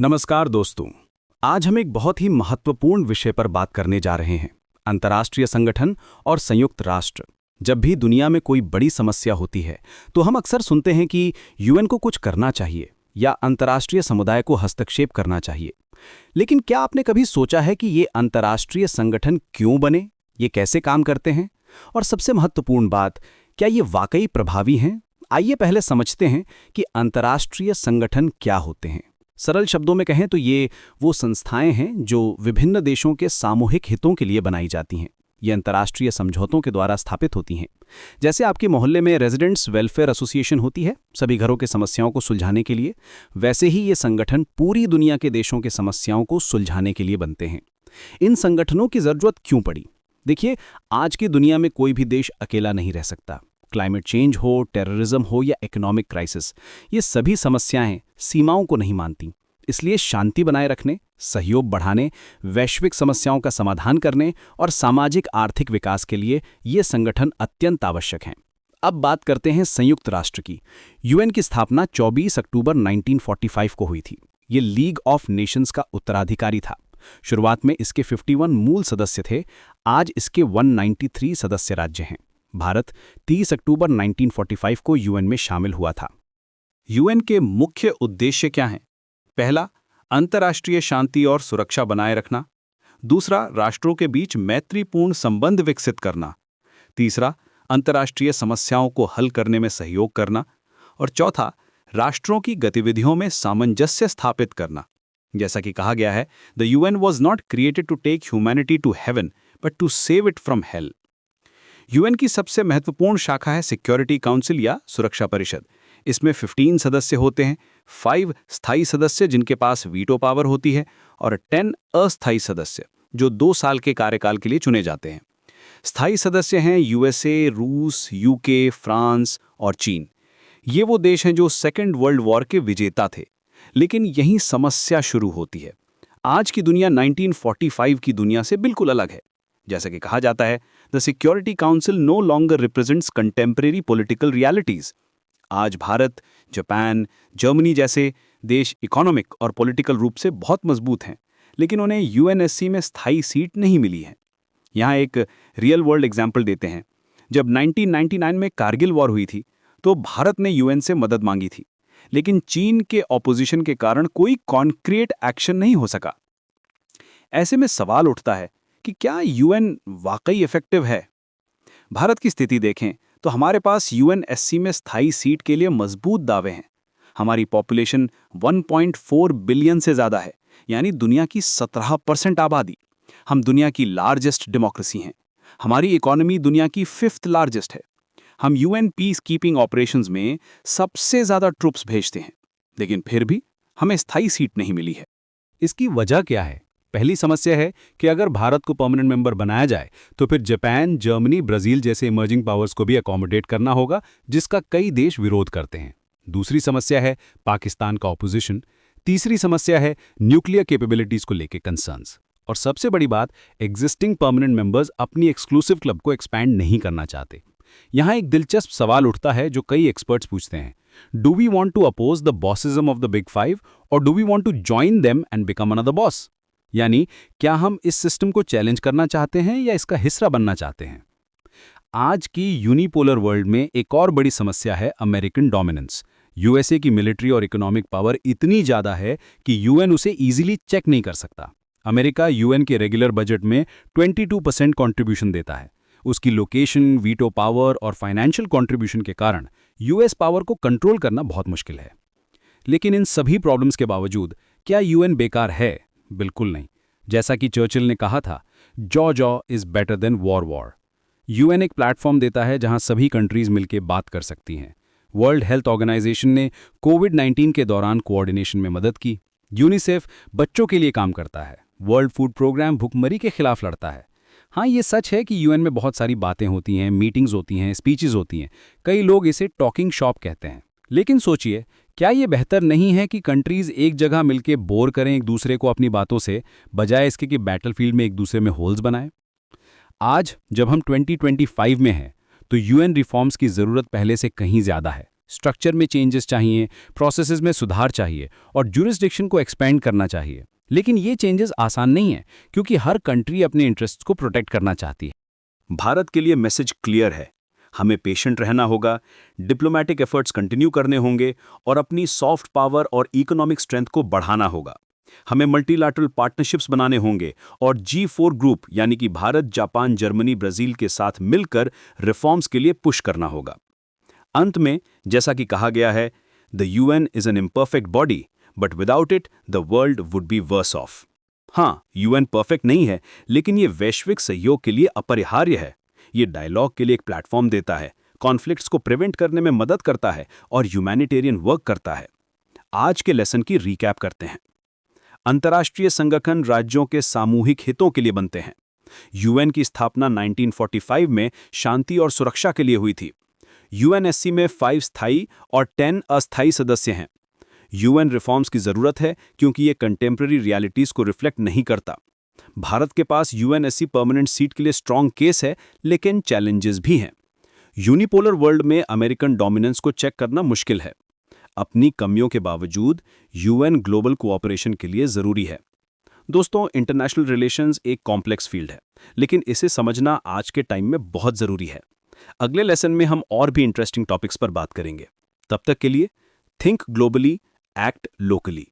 नमस्कार दोस्तों। आज हम एक बहुत ही महत्वपूर्ण विषय पर बात करने जा रहे हैं, अंतर्राष्ट्रीय संगठन और संयुक्त राष्ट्र। जब भी दुनिया में कोई बड़ी समस्या होती है तो हम अक्सर सुनते हैं कि यूएन को कुछ करना चाहिए या अंतर्राष्ट्रीय समुदाय को हस्तक्षेप करना चाहिए। लेकिन क्या आपने कभी सोचा है कि ये अंतर्राष्ट्रीय संगठन क्यों बने, ये कैसे काम करते हैं, और सबसे महत्वपूर्ण बात, क्या ये वाकई प्रभावी हैं? आइए पहले समझते हैं कि अंतर्राष्ट्रीय संगठन क्या होते हैं। सरल शब्दों में कहें तो ये वो संस्थाएं हैं जो विभिन्न देशों के सामूहिक हितों के लिए बनाई जाती हैं। ये अंतर्राष्ट्रीय समझौतों के द्वारा स्थापित होती हैं। जैसे आपके मोहल्ले में रेजिडेंट्स वेलफेयर एसोसिएशन होती है सभी घरों के समस्याओं को सुलझाने के लिए, वैसे ही ये संगठन पूरी दुनिया के देशों के समस्याओं को सुलझाने के लिए बनते हैं। इन संगठनों की जरूरत क्यों पड़ी? देखिए, आज की दुनिया में कोई भी देश अकेला नहीं रह सकता। क्लाइमेट चेंज हो, टेररिज्म हो या इकोनॉमिक क्राइसिस, ये सभी समस्याएं सीमाओं को नहीं मानती। इसलिए शांति बनाए रखने, सहयोग बढ़ाने, वैश्विक समस्याओं का समाधान करने और सामाजिक आर्थिक विकास के लिए ये संगठन अत्यंत आवश्यक हैं। अब बात करते हैं संयुक्त राष्ट्र की। यूएन की स्थापना 24 अक्टूबर 1945 को हुई थी। ये लीग ऑफ नेशंस का उत्तराधिकारी था। शुरुआत में इसके 51 मूल सदस्य थे। आज इसके 193 सदस्य राज्य हैं। भारत 30 अक्टूबर 1945 को यूएन में शामिल हुआ था। यूएन के मुख्य उद्देश्य क्या हैं? पहला, अंतर्राष्ट्रीय शांति और सुरक्षा बनाए रखना। दूसरा, राष्ट्रों के बीच मैत्रीपूर्ण संबंध विकसित करना। तीसरा, अंतर्राष्ट्रीय समस्याओं को हल करने में सहयोग करना। और चौथा, राष्ट्रों की गतिविधियों में सामंजस्य स्थापित करना। जैसा कि कहा गया है, the UN was not created to take humanity to heaven but to save it from hell. UN की सबसे महत्वपूर्ण शाखा है सिक्योरिटी काउंसिल या सुरक्षा परिषद। इसमें 15 सदस्य होते हैं, 5 स्थायी सदस्य जिनके पास वीटो पावर होती है और 10 अस्थायी सदस्य जो 2 साल के कार्यकाल के लिए चुने जाते हैं। स्थायी सदस्य हैं यूएसए, रूस, यूके, फ्रांस और चीन। ये वो देश हैं जो सेकेंड वर्ल्ड वॉर के विजेता थे। लेकिन यहीं समस्या शुरू होती है। आज की दुनिया 1945 की दुनिया से बिल्कुल अलग है। जैसा कि कहा जाता है, the Security Council no longer represents contemporary political realities. आज भारत, जापान, जर्मनी जैसे देश इकोनॉमिक और पॉलिटिकल रूप से बहुत मजबूत हैं, लेकिन उन्हें यूएनएससी में स्थायी सीट नहीं मिली है। यहाँ एक रियल वर्ल्ड एग्जाम्पल देते हैं। जब 1999 में कारगिल वॉर हुई थी तो भारत ने यूएन से मदद मांगी थी, लेकिन चीन के ऑपोजिशन के कारण कोई कॉन्क्रीट एक्शन नहीं हो सका। ऐसे में सवाल उठता है कि क्या यूएन वाकई इफेक्टिव है? भारत की स्थिति देखें तो हमारे पास यूएनएससी में स्थायी सीट के लिए मजबूत दावे हैं। हमारी पॉपुलेशन 1.4 बिलियन से ज़्यादा है, यानी दुनिया की 17% आबादी। हम दुनिया की लार्जेस्ट डेमोक्रेसी हैं। हमारी इकोनॉमी दुनिया की 5th लार्जेस्ट है। हम यूएन पीस कीपिंग ऑपरेशंस में सबसे ज़्यादा ट्रूप्स भेजते हैं, लेकिन फिर भी हमें स्थायी सीट नहीं मिली है। इसकी वजह क्या है? पहली समस्या है कि अगर भारत को परमानेंट मेंबर बनाया जाए तो फिर जापान, जर्मनी, ब्राजील जैसे इमर्जिंग पावर्स को भी अकोमोडेट करना होगा, जिसका कई देश विरोध करते हैं। दूसरी समस्या है पाकिस्तान का ऑपोजिशन। तीसरी समस्या है न्यूक्लियर कैपेबिलिटीज को लेकर कंसर्न्स। और सबसे बड़ी बात, एग्जिस्टिंग परमानेंट मेंबर्स अपनी एक्सक्लूसिव क्लब को एक्सपैंड नहीं करना चाहते। यहाँ एक दिलचस्प सवाल उठता है जो कई एक्सपर्ट्स पूछते हैं, do we want to oppose the bossism of the big 5 और do we want to join them and become another boss? यानी क्या हम इस सिस्टम को चैलेंज करना चाहते हैं या इसका हिस्सा बनना चाहते हैं? आज की यूनिपोलर वर्ल्ड में एक और बड़ी समस्या है अमेरिकन डोमिनेंस। यूएसए की मिलिट्री और इकोनॉमिक पावर इतनी ज़्यादा है कि यूएन उसे इजीली चेक नहीं कर सकता। अमेरिका यूएन के रेगुलर बजट में 22% कंट्रीब्यूशन देता है। उसकी लोकेशन, वीटो पावर और फाइनेंशियल कंट्रीब्यूशन के कारण यूएस पावर को कंट्रोल करना बहुत मुश्किल है। लेकिन इन सभी प्रॉब्लम्स के बावजूद क्या यूएन बेकार है? बिल्कुल नहीं। जैसा कि चर्चिल ने कहा था, jaw is better than war. UN एक प्लेटफॉर्म देता है जहां सभी कंट्रीज मिलकर बात कर सकती हैं। वर्ल्ड हेल्थ ऑर्गेनाइजेशन ने कोविड-19 के दौरान कोऑर्डिनेशन में मदद की। यूनिसेफ बच्चों के लिए काम करता है। वर्ल्ड फूड प्रोग्राम भुखमरी के खिलाफ लड़ता है। हाँ, ये सच है कि यूएन में बहुत सारी बातें होती हैं, मीटिंग्स होती हैं, स्पीचेस होती हैं। कई लोग इसे टॉकिंग शॉप कहते हैं। लेकिन सोचिए, क्या ये बेहतर नहीं है कि कंट्रीज एक जगह मिलकर बोर करें एक दूसरे को अपनी बातों से, बजाय इसके कि बैटलफील्ड में एक दूसरे में होल्स बनाएं? आज जब हम 2025 में हैं तो यूएन रिफॉर्म्स की ज़रूरत पहले से कहीं ज़्यादा है। स्ट्रक्चर में चेंजेस चाहिए, प्रोसेसेस में सुधार चाहिए और ज्यूरिसडिक्शन को एक्सपेंड करना चाहिए। लेकिन ये चेंजेस आसान नहीं है, क्योंकि हर कंट्री अपने इंटरेस्ट्स को प्रोटेक्ट करना चाहती है। भारत के लिए मैसेज क्लियर है। हमें पेशेंट रहना होगा, डिप्लोमेटिक एफर्ट्स कंटिन्यू करने होंगे और अपनी सॉफ्ट पावर और इकोनॉमिक स्ट्रेंथ को बढ़ाना होगा। हमें मल्टीलैटरल पार्टनरशिप्स बनाने होंगे और G4 ग्रुप यानी कि भारत, जापान, जर्मनी, ब्राजील के साथ मिलकर रिफॉर्म्स के लिए पुश करना होगा। अंत में, जैसा कि कहा गया है, the UN is an imperfect body, but without it the world would be verse of. हाँ, UN परफेक्ट नहीं है, लेकिन ये वैश्विक सहयोग के लिए अपरिहार्य है। ये डायलॉग के लिए एक प्लेटफॉर्म देता है, कॉन्फ्लिक्ट्स को प्रिवेंट करने में मदद करता है और ह्यूमैनिटेरियन वर्क करता है। आज के लेसन की रिकैप करते हैं। अंतर्राष्ट्रीय संगठन राज्यों के सामूहिक हितों के लिए बनते हैं। UN की स्थापना 1945 में शांति और सुरक्षा के लिए हुई थी। UNSC में 5 स्थायी और 10 अस्थायी सदस्य हैं। UN रिफॉर्म्स की जरूरत है क्योंकि ये कंटेम्प्रेरी रियलिटीज को रिफ्लेक्ट नहीं करता। भारत के पास UNSC परमानेंट सीट के लिए स्ट्रांग केस है, लेकिन चैलेंजेस भी हैं। यूनिपोलर वर्ल्ड में अमेरिकन डोमिनेंस को चेक करना मुश्किल है। अपनी कमियों के बावजूद UN ग्लोबल कोऑपरेशन के लिए जरूरी है। दोस्तों, इंटरनेशनल रिलेशंस एक कॉम्प्लेक्स फील्ड है, लेकिन इसे समझना आज के टाइम में बहुत जरूरी है। अगले लेसन में हम और भी इंटरेस्टिंग टॉपिक्स पर बात करेंगे। तब तक के लिए थिंक ग्लोबली, एक्ट लोकली।